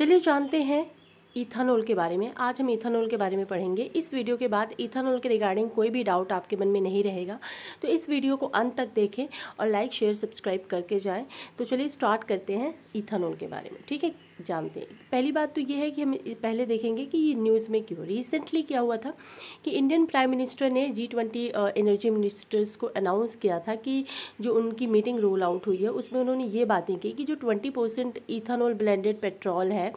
चलिए जानते हैं इथानॉल के बारे में। आज हम इथानॉल के बारे में पढ़ेंगे। इस वीडियो के बाद इथानॉल के रिगार्डिंग कोई भी डाउट आपके मन में नहीं रहेगा, तो इस वीडियो को अंत तक देखें और लाइक शेयर सब्सक्राइब करके जाएं। तो चलिए स्टार्ट करते हैं इथानॉल के बारे में। ठीक है, जानते हैं। पहली बात तो ये है कि हम पहले देखेंगे कि ये न्यूज़ में क्यों। रिसेंटली क्या हुआ था कि इंडियन प्राइम मिनिस्टर ने G20 एनर्जी मिनिस्टर्स को अनाउंस किया था कि जो उनकी मीटिंग रोल आउट हुई है उसमें उन्होंने ये बातें की कि जो 20% इथानॉल ब्लेंडेड पेट्रोल है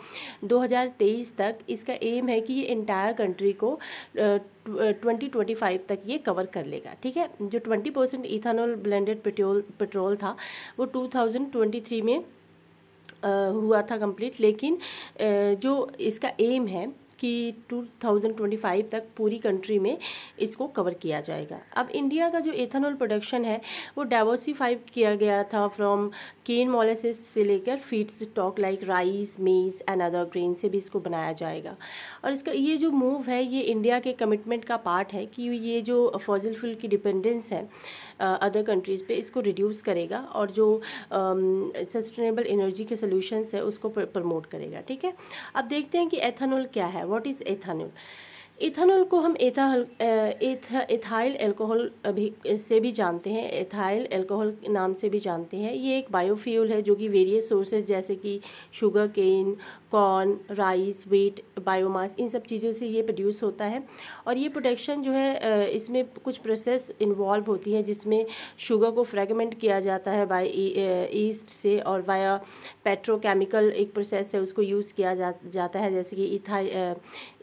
2023 तक, इसका एम है कि ये इंटायर कंट्री को 2025 तक ये कवर कर लेगा। ठीक है, जो 20% इथानॉल ब्लेंडेड पेट्रोल था वो 2023 में हुआ था कंप्लीट, लेकिन जो इसका एम है कि 2025 तक पूरी कंट्री में इसको कवर किया जाएगा। अब इंडिया का जो एथेनॉल प्रोडक्शन है वो डाइवर्सिफाई किया गया था फ्रॉम केन मोलेसिस से लेकर फीड स्टॉक लाइक राइस, मेज एंड अदर ग्रेन से भी इसको बनाया जाएगा। और इसका ये जो मूव है ये इंडिया के कमिटमेंट का पार्ट है कि ये जो फॉसिल फ्यूल की डिपेंडेंस है अदर कंट्रीज़ पे, इसको रिड्यूस करेगा और जो सस्टेनेबल एनर्जी के सोल्यूशंस है उसको प्रमोट करेगा। ठीक है, अब देखते हैं कि एथेनॉल क्या है। What is ethanol? इथानॉल को हम एथाइल अल्कोहल से भी जानते हैं, एथाइल अल्कोहल नाम से भी जानते हैं। ये एक बायोफ्यूल है जो कि वेरियस सोर्सेज जैसे कि sugar cane, corn, rice, wheat, biomass, इन सब चीज़ों से ये प्रोड्यूस होता है। और ये प्रोडक्शन जो है इसमें कुछ प्रोसेस इन्वॉल्व होती है जिसमें शुगर को फ्रेगमेंट किया जाता है बाय ईस्ट से, और वाया पेट्रोकेमिकल एक प्रोसेस है उसको यूज़ किया जाता है, जैसे कि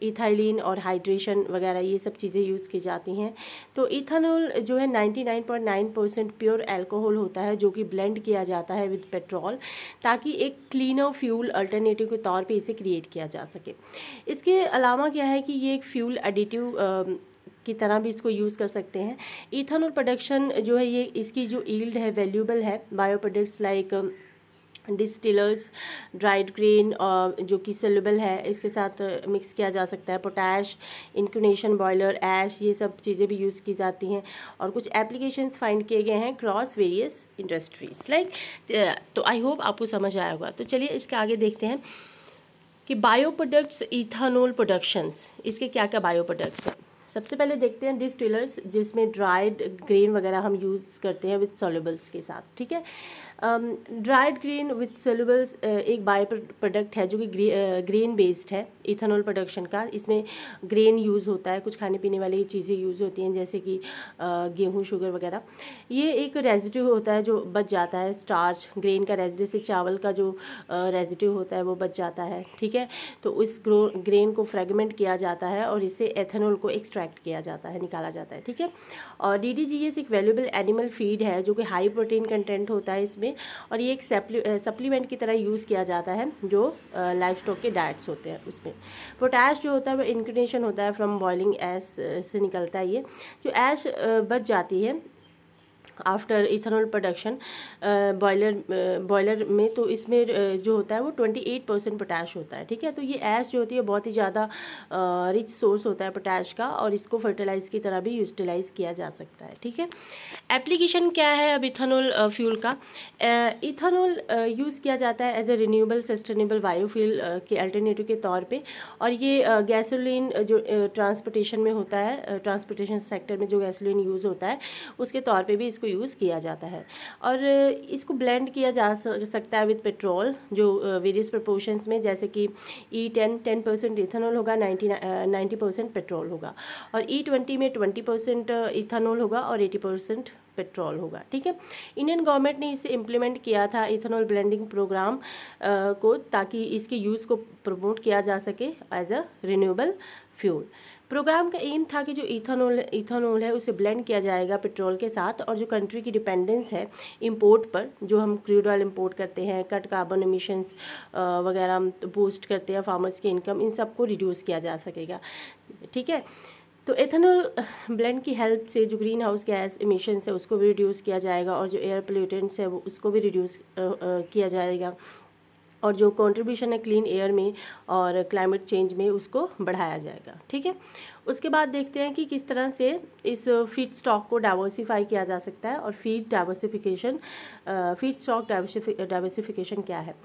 इथाइलिन और हाइड्रेशन वगैरह ये सब चीज़ें यूज़ की जाती हैं। तो इथानॉल जो है 99.9% प्योर अल्कोहल होता है जो कि ब्लेंड किया जाता है विद पेट्रोल, ताकि एक क्लीनर फ्यूल अल्टरनेटिव के तौर पे इसे क्रिएट किया जा सके। इसके अलावा क्या है कि ये एक फ्यूल एडिटिव की तरह भी इसको यूज़ कर सकते हैं। इथानॉल प्रोडक्शन जो है ये इसकी जो यील्ड है वैल्यूएबल है। Bio products like distillers, dried grain जो कि सोल्यूबल है, इसके साथ मिक्स किया जा सकता है। पोटैश, इंक्यूनेशन बॉयलर, ऐश, ये सब चीज़ें भी यूज़ की जाती हैं। और कुछ एप्लीकेशंस फाइंड किए गए हैं क्रॉस वेरियस इंडस्ट्रीज लाइक। तो आई होप आपको समझ आया होगा। तो चलिए इसके आगे देखते हैं कि बायो प्रोडक्ट्स इथानॉल प्रोडक्शंस, इसके क्या क्या बायो प्रोडक्ट्स हैं। सबसे पहले देखते हैं डिस्टिलर्स, जिसमें ड्राइड ग्रेन वगैरह हम यूज़ करते हैं विद सोल्यूबल्स के साथ। ठीक है, ड्राइड ग्रेन विद सोल्यूबल्स एक बायो प्रोडक्ट है जो कि ग्रेन बेस्ड है इथानॉल प्रोडक्शन का। इसमें ग्रेन यूज़ होता है, कुछ खाने पीने वाली चीज़ें यूज़ होती हैं जैसे कि गेहूँ, शुगर वगैरह। ये एक रेजिड्यू होता है जो बच जाता है, स्टार्च ग्रेन का रेजिड्यू से चावल का जो रेजिड्यू होता है वो बच जाता है। ठीक है, तो उस ग्रेन को फ्रेगमेंट किया जाता है और इससे एथेनॉल को एक्सट्रैक्ट किया जाता है, निकाला जाता है। ठीक है, और DDGS एक वैल्यूएबल एनिमल फीड है जो कि हाई प्रोटीन कंटेंट होता है इसमें, और ये एक सप्लीमेंट की तरह यूज़ किया जाता है जो लाइफ स्टॉक के डाइट्स होते हैं उसमें। पोटैश जो होता है वो इंक्यूनेशन होता है फ्रॉम बॉइलिंग ऐश से निकलता है। ये जो ऐश बच जाती है आफ्टर इथेनॉल प्रोडक्शन बॉयलर में, तो इसमें जो होता है वो 28% पोटैश होता है। ठीक है, तो ये ऐश जो होती है बहुत ही ज़्यादा रिच सोर्स होता है पोटैश का, और इसको फर्टिलाइज की तरह भी यूटिलाइज किया जा सकता है। ठीक है, एप्लीकेशन क्या है अब इथेनॉल फ्यूल का। इथेनॉल यूज़ किया जाता है as a renewable sustainable biofuel के अल्टरनेटिव के तौर पे, और ये गैसोलीन जो ट्रांसपोर्टेशन में होता है, ट्रांसपोर्टेशन सेक्टर में जो गैसोलीन यूज़ होता है उसके तौर पे भी इसको यूज़ किया जाता है। और इसको ब्लेंड किया जा सकता है विद पेट्रोल जो वेरियस प्रपोर्शंस में, जैसे कि E10 10% इथेनॉल होगा, 90% पेट्रोल होगा, और E20 में 20% इथेनॉल होगा और 80% पेट्रोल होगा। ठीक है, इंडियन गवर्नमेंट ने इसे इम्प्लीमेंट किया था इथेनॉल ब्लेंडिंग प्रोग्राम को, ताकि इसके यूज़ को प्रमोट किया जा सके as a renewable fuel. Program का एम था कि जो इथेनॉल है उसे ब्लेंड किया जाएगा पेट्रोल के साथ, और जो कंट्री की डिपेंडेंस है इंपोर्ट पर, जो हम क्रूड ऑयल इंपोर्ट करते हैं, कट कार्बन एमिशंस वगैरह बूस्ट करते हैं, फार्मर्स की इनकम, इन सबको रिड्यूस किया जा सकेगा। ठीक है, तो एथेनॉल ब्लेंड की हेल्प से जो ग्रीन हाउस गैस एमिशंस है उसको भी रिड्यूस किया जाएगा, और जो एयर पोल्यूटेंट्स है वो उसको भी रिड्यूस किया जाएगा, और जो कंट्रीब्यूशन है क्लीन एयर में और क्लाइमेट चेंज में उसको बढ़ाया जाएगा। ठीक है, उसके बाद देखते हैं कि किस तरह से इस फीड स्टॉक को डाइवर्सिफाई किया जा सकता है और फीड स्टॉक डाइवर्सिफिकेशन क्या है।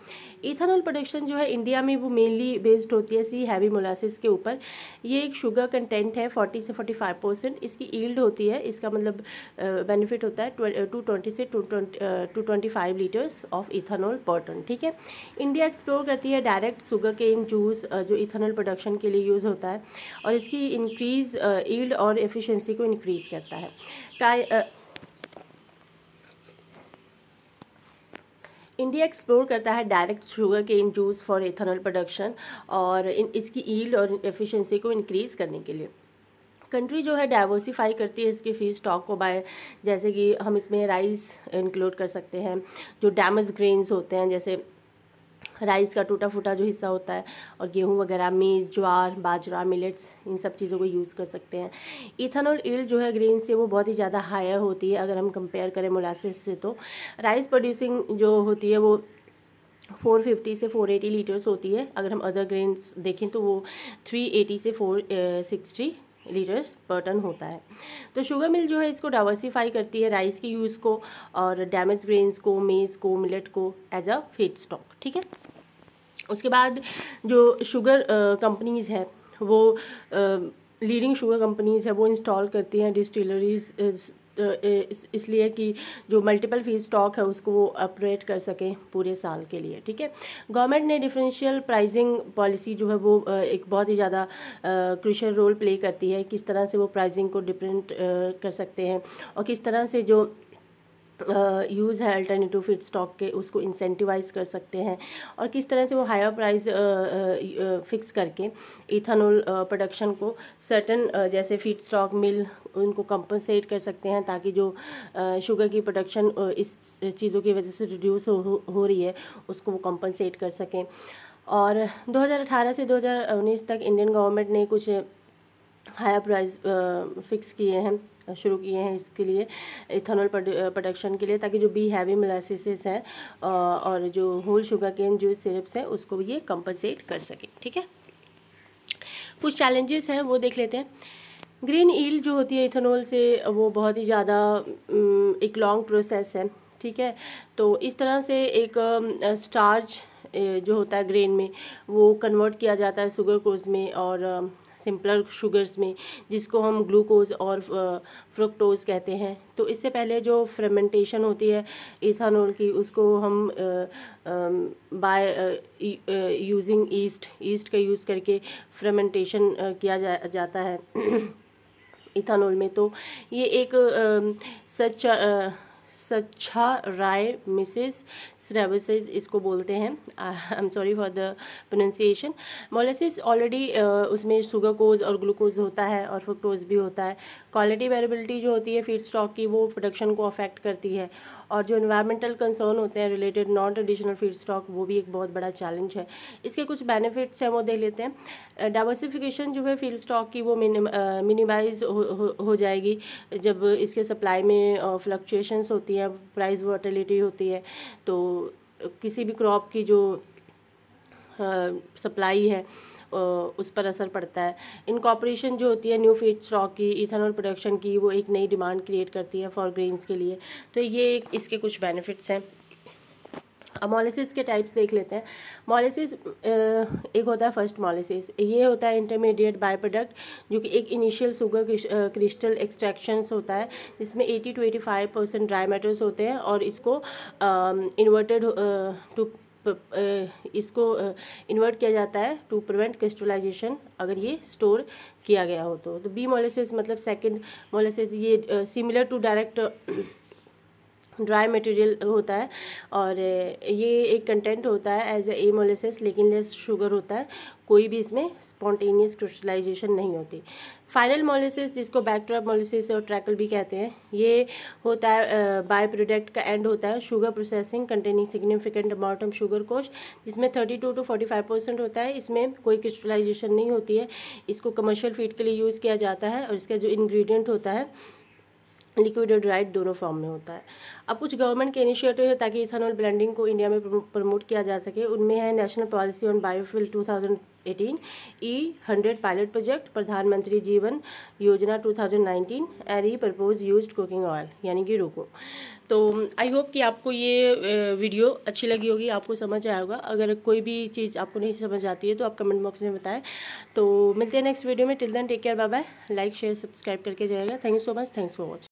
इथेनॉल प्रोडक्शन जो है इंडिया में वो मेनली बेस्ड होती है सी हैवी मोलासिस के ऊपर। ये एक शुगर कंटेंट है 40 से 45%। इसकी ईल्ड होती है, इसका मतलब बेनिफिट होता है 220 से 225 litres of ethanol per ton. ठीक है, इंडिया एक्सप्लोर करती है डायरेक्ट शुगर केन जूस जो इथेनॉल प्रोडक्शन के लिए यूज़ होता है और इसकी इंक्रीज ईल्ड और एफिशिएंसी को इंक्रीज करता है। इंडिया एक्सप्लोर करता है direct sugarcane juice for ethanol production और इसकी ईल्ड और एफिशिएंसी को इंक्रीज़ करने के लिए। कंट्री जो है डाइवर्सिफाई करती है इसके फीड स्टॉक को बाय, जैसे कि हम इसमें राइस इंक्लूड कर सकते हैं, जो डैमेज ग्रेन्स होते हैं जैसे राइस का टूटा फूटा जो हिस्सा होता है, और गेहूं वगैरह, मेज़, ज्वार, बाजरा, मिलेट्स, इन सब चीज़ों को यूज़ कर सकते हैं। इथेनॉल ईल्ड जो है ग्रेन से वो बहुत ही ज़्यादा हायर होती है अगर हम कंपेयर करें मोलासिस से। तो राइस प्रोड्यूसिंग जो होती है वो 450 से 480 लीटर्स होती है। अगर हम अदर ग्रेन्स देखें तो वो 380 से 460 लीटर्स पर टन होता है। तो शुगर मिल जो है इसको डाइवर्सिफाई करती है राइस के यूज़ को और डैमेज ग्रेन्स को, मेज़ को, मिलेट को एज अ फीड स्टॉक। ठीक है, उसके बाद जो शुगर कंपनीज़ है वो लीडिंग शुगर कंपनीज़ है वो इंस्टॉल करती हैं डिस्टिलरीज इसलिए कि जो मल्टीपल फीड स्टॉक है उसको वो ऑपरेट कर सकें पूरे साल के लिए। ठीक है, गवर्नमेंट ने डिफरेंशियल प्राइसिंग पॉलिसी जो है वो एक बहुत ही ज़्यादा क्रूशियल रोल प्ले करती है। किस तरह से वो प्राइसिंग को डिफरेंट कर सकते हैं और किस तरह से जो यूज़ है अल्टरनेटिव फीड स्टॉक के उसको इंसेंटिवाइज कर सकते हैं और किस तरह से वो हायर प्राइस फिक्स करके इथेनॉल प्रोडक्शन को सर्टन जैसे फीड स्टॉक मिल उनको कंपनसेट कर सकते हैं ताकि जो शुगर की प्रोडक्शन इस चीज़ों की वजह से रिड्यूस हो रही है उसको वो कंपनसेट कर सकें। और 2018 से 2019 तक इंडियन गवर्नमेंट ने कुछ हायर प्राइस फिक्स किए हैं, शुरू किए हैं इसके लिए इथेनॉल प्रोडक्शन के लिए, ताकि जो बी हैवी मोलासिस है और जो whole sugarcane juice syrups है उसको भी ये कंपनसेट कर सके। ठीक है, कुछ चैलेंजेस हैं वो देख लेते हैं। ग्रीन ईल्ड जो होती है इथेनॉल से वो बहुत ही ज़्यादा एक लॉन्ग प्रोसेस है। ठीक है, तो इस तरह से एक स्टार्च जो होता है ग्रेन में वो कन्वर्ट किया जाता है सुगरकोज में और सिंपलर शुगर्स में, जिसको हम ग्लूकोज और फ्रुक्टोज कहते हैं। तो इससे पहले जो फर्मेंटेशन होती है इथेनॉल की उसको हम बाय यूजिंग ईस्ट का यूज़ करके फर्मेंटेशन किया जाता है इथेनॉल में। तो ये एक सच्चाराइमिसिस सेरेवसिस इसको बोलते हैं। I am sorry for the pronunciation. Molasses already उसमें सुगरकोज और ग्लूकोज होता है और फ्रुक्टोज भी होता है। क्वालिटी वेरिएबिलिटी जो होती है फीड स्टॉक की वो प्रोडक्शन को अफेक्ट करती है और जो एनवायरमेंटल कंसर्न होते हैं related non traditional feed stock वो भी एक बहुत बड़ा चैलेंज है। इसके कुछ बेनिफिट्स हैं वो देख लेते हैं। डाइवर्सिफिकेशन जो है फीड स्टॉक की वो मिनिमाइज हो जाएगी जब इसके सप्लाई में फ्लक्चुएशंस होती हैं, प्राइस वोलेटिलिटी होती है, तो किसी भी क्रॉप की जो सप्लाई है उस पर असर पड़ता है। इनकॉर्पोरेशन जो होती है न्यू फीड स्टॉक की इथेनॉल प्रोडक्शन की वो एक नई डिमांड क्रिएट करती है फॉर ग्रेन्स के लिए। तो ये इसके कुछ बेनिफिट्स हैं। अब मोलासिस के टाइप्स देख लेते हैं। मोलासिस एक होता है फर्स्ट मोलासिस, ये होता है इंटरमीडिएट बाय प्रोडक्ट जो कि एक इनिशियल शुगर क्रिस्टल एक्सट्रैक्शंस होता है जिसमें 80 to 85% ड्राई मैटर्स होते हैं और इसको इन्वर्ट किया जाता है टू प्रिवेंट क्रिस्टलाइजेशन अगर ये स्टोर किया गया हो तो बी मोलासिस मतलब सेकंड मोलासिस ये similar to direct dry material होता है और ये एक कंटेंट होता है एज ए मोलासिस लेकिन लेस शुगर होता है, कोई भी इसमें स्पॉन्टेनियस क्रिस्टलाइजेशन नहीं होती। फाइनल मोलासिस जिसको बैकड्रॉप मोलासिस और ट्रैकल भी कहते हैं, ये होता है बाय प्रोडक्ट का एंड होता है sugar processing containing significant amount of sugar कोश जिसमें 32 to 45% होता है। इसमें कोई क्रिस्टलाइजेशन नहीं होती है। इसको कमर्शियल फीड के लिए यूज़ किया जाता है और इसका जो इंग्रेडिएंट होता है लिक्विड और ड्राइड दोनों फॉर्म में होता है। अब कुछ गवर्नमेंट के इनिशिएटिव है ताकि इथेनॉल ब्लेंडिंग को इंडिया में प्रमोट किया जा सके। उनमें है national policy on biofuel 2018, E100 pilot project, प्रधानमंत्री जीवन योजना 2019 एंड रीपर्पोज यूज्ड कुकिंग ऑयल यानी कि रोको। तो आई होप कि आपको ये वीडियो अच्छी लगी होगी, आपको समझ आया होगा। अगर कोई भी चीज़ आपको नहीं समझ आती है तो आप कमेंट बॉक्स में बताएं। तो मिलते हैं नेक्स्ट वीडियो में। Till then take care, bye bye. Like share subscribe करके जाएगा। Thank you so much, thanks for watching.